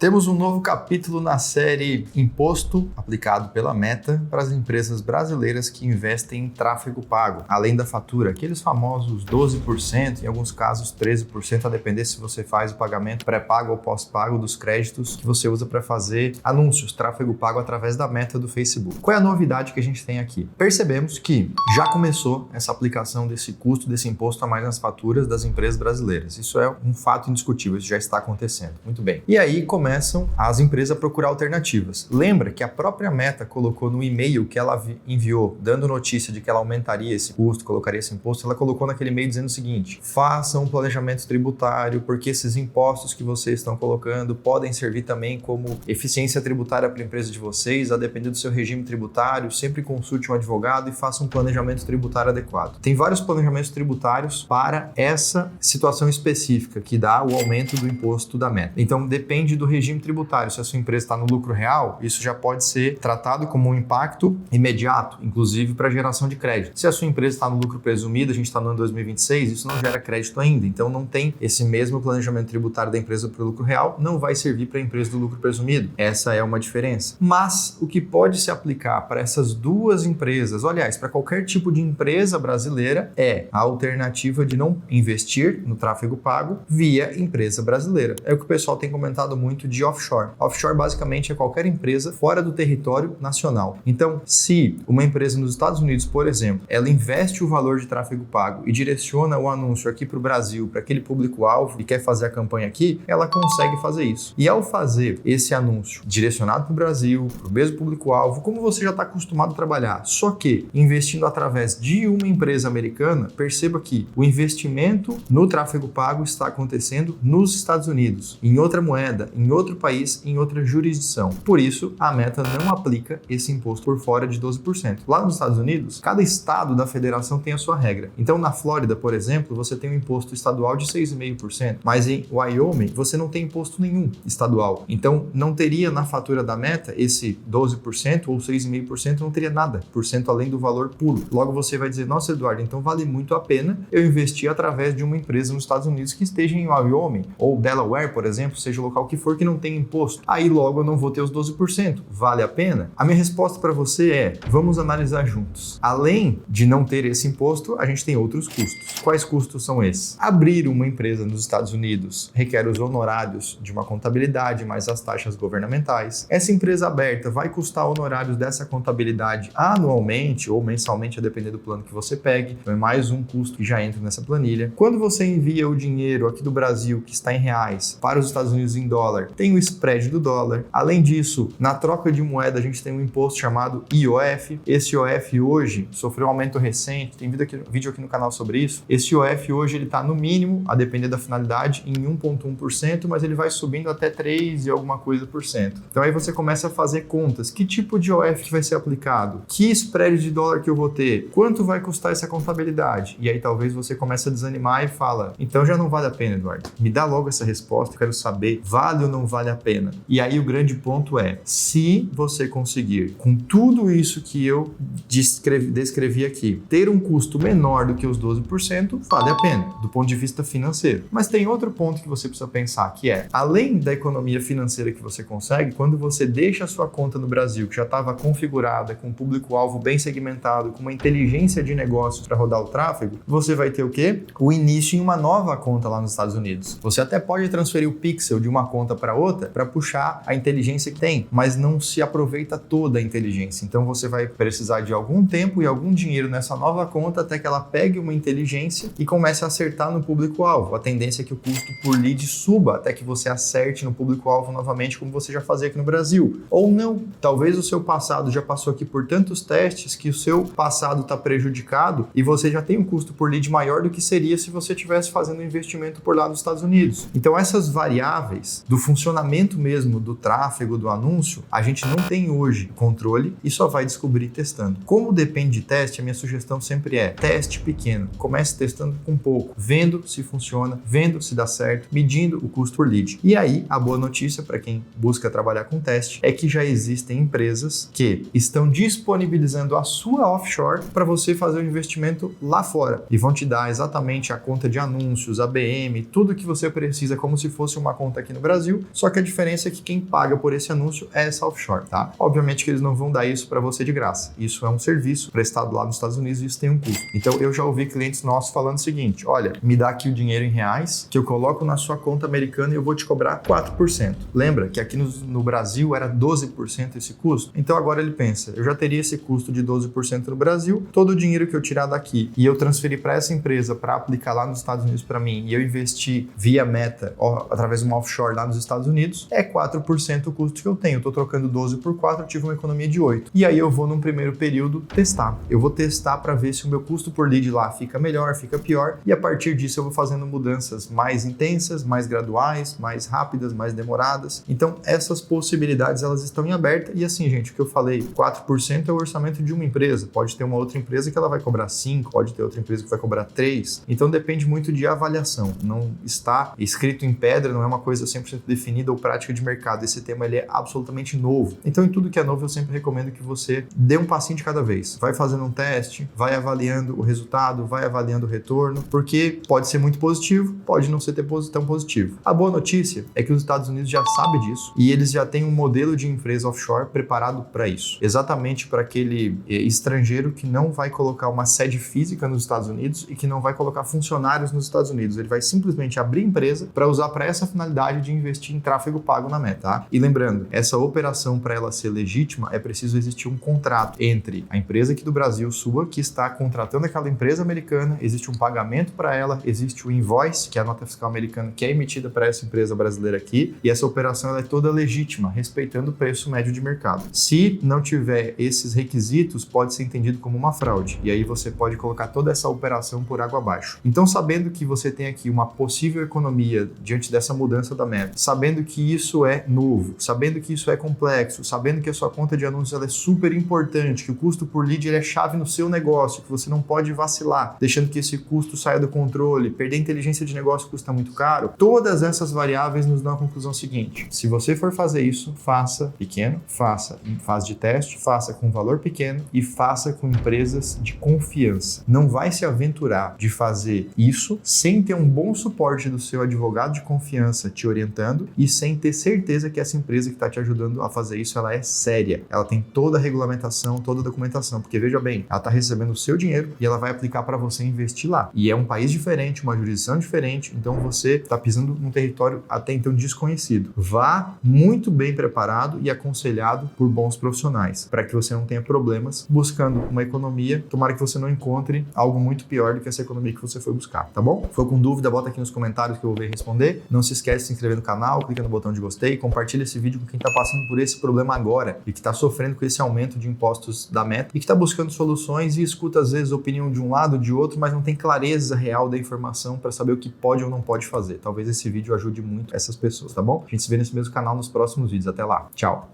Temos um novo capítulo na série Imposto aplicado pela Meta para as empresas brasileiras que investem em tráfego pago, além da fatura, aqueles famosos 12%, em alguns casos 13%, a depender se você faz o pagamento pré-pago ou pós-pago dos créditos que você usa para fazer anúncios, tráfego pago através da Meta do Facebook. Qual é a novidade que a gente tem aqui? Percebemos que já começou essa aplicação desse custo, desse imposto a mais nas faturas das empresas brasileiras. Isso é um fato indiscutível, isso já está acontecendo. Muito bem. E aí começam as empresas a procurar alternativas. Lembra que a própria Meta colocou no e-mail que ela enviou, dando notícia de que ela aumentaria esse custo, colocaria esse imposto, ela colocou naquele e-mail dizendo o seguinte: façam um planejamento tributário, porque esses impostos que vocês estão colocando podem servir também como eficiência tributária para a empresa de vocês, a depender do seu regime tributário, sempre consulte um advogado e faça um planejamento tributário adequado. Tem vários planejamentos tributários para essa situação específica que dá o aumento do imposto da Meta. Então depende do regime tributário. Se a sua empresa está no lucro real, isso já pode ser tratado como um impacto imediato, inclusive para geração de crédito. Se a sua empresa está no lucro presumido, a gente está no ano 2026, isso não gera crédito ainda, então não tem esse mesmo planejamento tributário da empresa para o lucro real, não vai servir para a empresa do lucro presumido. Essa é uma diferença. Mas o que pode se aplicar para essas duas empresas, aliás, para qualquer tipo de empresa brasileira, é a alternativa de não investir no tráfego pago via empresa brasileira. É o que o pessoal tem comentado muito de offshore. Offshore basicamente é qualquer empresa fora do território nacional. Então, se uma empresa nos Estados Unidos, por exemplo, ela investe o valor de tráfego pago e direciona o anúncio aqui para o Brasil, para aquele público-alvo e quer fazer a campanha aqui, ela consegue fazer isso. E ao fazer esse anúncio direcionado para o Brasil, para o mesmo público-alvo, como você já está acostumado a trabalhar, só que investindo através de uma empresa americana, perceba que o investimento no tráfego pago está acontecendo nos Estados Unidos, em outra moeda, em outro país, em outra jurisdição. Por isso, a Meta não aplica esse imposto por fora de 12%. Lá nos Estados Unidos, cada estado da federação tem a sua regra. Então, na Flórida, por exemplo, você tem um imposto estadual de 6,5%, mas em Wyoming, você não tem imposto nenhum estadual. Então, não teria na fatura da Meta esse 12% ou 6,5%, não teria nada por cento além do valor puro. Logo, você vai dizer: nossa, Eduardo, então vale muito a pena eu investir através de uma empresa nos Estados Unidos que esteja em Wyoming ou Delaware, por exemplo, seja o local que for, que não tem imposto. Aí logo eu não vou ter os 12%. Vale a pena? A minha resposta para você é: vamos analisar juntos. Além de não ter esse imposto, a gente tem outros custos. Quais custos são esses? Abrir uma empresa nos Estados Unidos requer os honorários de uma contabilidade mais as taxas governamentais. Essa empresa aberta vai custar honorários dessa contabilidade anualmente ou mensalmente, a depender do plano que você pegue. Então é mais um custo que já entra nessa planilha. Quando você envia o dinheiro aqui do Brasil, que está em reais, para os Estados Unidos em dólar, tem o spread do dólar. Além disso, na troca de moeda, a gente tem um imposto chamado IOF. Esse IOF hoje sofreu um aumento recente, tem vídeo aqui no canal sobre isso. Esse IOF hoje ele está no mínimo, a depender da finalidade, em 1,1%, mas ele vai subindo até 3 e alguma coisa por cento. Então aí você começa a fazer contas. Que tipo de IOF que vai ser aplicado? Que spread de dólar que eu vou ter? Quanto vai custar essa contabilidade? E aí talvez você comece a desanimar e fala: então já não vale a pena, Eduardo. Me dá logo essa resposta, eu quero saber, vale ou não vale a pena? E aí o grande ponto é: se você conseguir, com tudo isso que eu descrevi aqui, ter um custo menor do que os 12%, vale a pena, do ponto de vista financeiro. Mas tem outro ponto que você precisa pensar, que é, além da economia financeira que você consegue, quando você deixa a sua conta no Brasil, que já estava configurada, com um público-alvo bem segmentado, com uma inteligência de negócios para rodar o tráfego, você vai ter o quê? O início em uma nova conta lá nos Estados Unidos. Você até pode transferir o pixel de uma conta para outra para puxar a inteligência que tem, mas não se aproveita toda a inteligência. Então você vai precisar de algum tempo e algum dinheiro nessa nova conta até que ela pegue uma inteligência e comece a acertar no público-alvo. A tendência é que o custo por lead suba até que você acerte no público-alvo novamente, como você já fazia aqui no Brasil. Ou não, talvez o seu passado já passou aqui por tantos testes que o seu passado está prejudicado e você já tem um custo por lead maior do que seria se você estivesse fazendo um investimento por lá nos Estados Unidos. Então essas variáveis do funcionamento mesmo do tráfego, do anúncio, a gente não tem hoje controle e só vai descobrir testando. Como depende de teste, a minha sugestão sempre é: teste pequeno, comece testando com pouco, vendo se funciona, vendo se dá certo, medindo o custo por lead. E aí, a boa notícia para quem busca trabalhar com teste é que já existem empresas que estão disponibilizando a sua offshore para você fazer o investimento lá fora e vão te dar exatamente a conta de anúncios, ABM, tudo que você precisa como se fosse uma conta aqui no Brasil só que a diferença é que quem paga por esse anúncio é essa offshore, tá? Obviamente que eles não vão dar isso para você de graça. Isso é um serviço prestado lá nos Estados Unidos e isso tem um custo. Então eu já ouvi clientes nossos falando o seguinte: olha, me dá aqui o dinheiro em reais que eu coloco na sua conta americana e eu vou te cobrar 4%. Lembra que aqui no Brasil era 12% esse custo? Então agora ele pensa, eu já teria esse custo de 12% no Brasil, todo o dinheiro que eu tirar daqui e eu transferir para essa empresa para aplicar lá nos Estados Unidos para mim e eu investir via Meta através de uma offshore lá nos Estados Unidos, é 4% o custo que eu tenho. Eu estou trocando 12 por 4, eu tive uma economia de 8. E aí eu vou num primeiro período testar. Eu vou testar para ver se o meu custo por lead lá fica melhor, fica pior, e a partir disso eu vou fazendo mudanças mais intensas, mais graduais, mais rápidas, mais demoradas. Então essas possibilidades elas estão em aberta e assim, gente, o que eu falei, 4% é o orçamento de uma empresa. Pode ter uma outra empresa que ela vai cobrar 5, pode ter outra empresa que vai cobrar 3. Então depende muito de avaliação. Não está escrito em pedra, não é uma coisa 100% definida ou prática de mercado. Esse tema ele é absolutamente novo. Então em tudo que é novo eu sempre recomendo que você dê um passinho de cada vez. Vai fazendo um teste, vai avaliando o resultado, vai avaliando o retorno, porque pode ser muito positivo, pode não ser tão positivo. A boa notícia é que os Estados Unidos já sabem disso e eles já têm um modelo de empresa offshore preparado para isso. Exatamente para aquele estrangeiro que não vai colocar uma sede física nos Estados Unidos e que não vai colocar funcionários nos Estados Unidos. Ele vai simplesmente abrir empresa para usar para essa finalidade de investir em tráfego pago na Meta, tá? E lembrando, essa operação para ela ser legítima é preciso existir um contrato entre a empresa aqui do Brasil, sua, que está contratando aquela empresa americana, existe um pagamento para ela, existe o invoice, que é a nota fiscal americana que é emitida para essa empresa brasileira aqui, e essa operação ela é toda legítima, respeitando o preço médio de mercado. Se não tiver esses requisitos, pode ser entendido como uma fraude, e aí você pode colocar toda essa operação por água abaixo. Então, sabendo que você tem aqui uma possível economia diante dessa mudança da Meta, sabendo que isso é novo, sabendo que isso é complexo, sabendo que a sua conta de anúncios ela é super importante, que o custo por lead ele é chave no seu negócio, que você não pode vacilar, deixando que esse custo saia do controle, perder inteligência de negócio custa muito caro, todas essas variáveis nos dão a conclusão seguinte: se você for fazer isso, faça pequeno, faça em fase de teste, faça com valor pequeno e faça com empresas de confiança. Não vai se aventurar de fazer isso sem ter um bom suporte do seu advogado de confiança te orientando e sem ter certeza que essa empresa que está te ajudando a fazer isso, ela é séria. Ela tem toda a regulamentação, toda a documentação, porque veja bem, ela está recebendo o seu dinheiro e ela vai aplicar para você investir lá. E é um país diferente, uma jurisdição diferente, então você está pisando num território até então desconhecido. Vá muito bem preparado e aconselhado por bons profissionais, para que você não tenha problemas buscando uma economia. Tomara que você não encontre algo muito pior do que essa economia que você foi buscar, tá bom? Ficou com dúvida? Bota aqui nos comentários que eu vou ver e responder. Não se esquece de se inscrever no canal, clica no botão de gostei, compartilha esse vídeo com quem está passando por esse problema agora e que está sofrendo com esse aumento de impostos da Meta e que está buscando soluções e escuta às vezes a opinião de um lado ou de outro, mas não tem clareza real da informação para saber o que pode ou não pode fazer. Talvez esse vídeo ajude muito essas pessoas, tá bom? A gente se vê nesse mesmo canal nos próximos vídeos. Até lá. Tchau!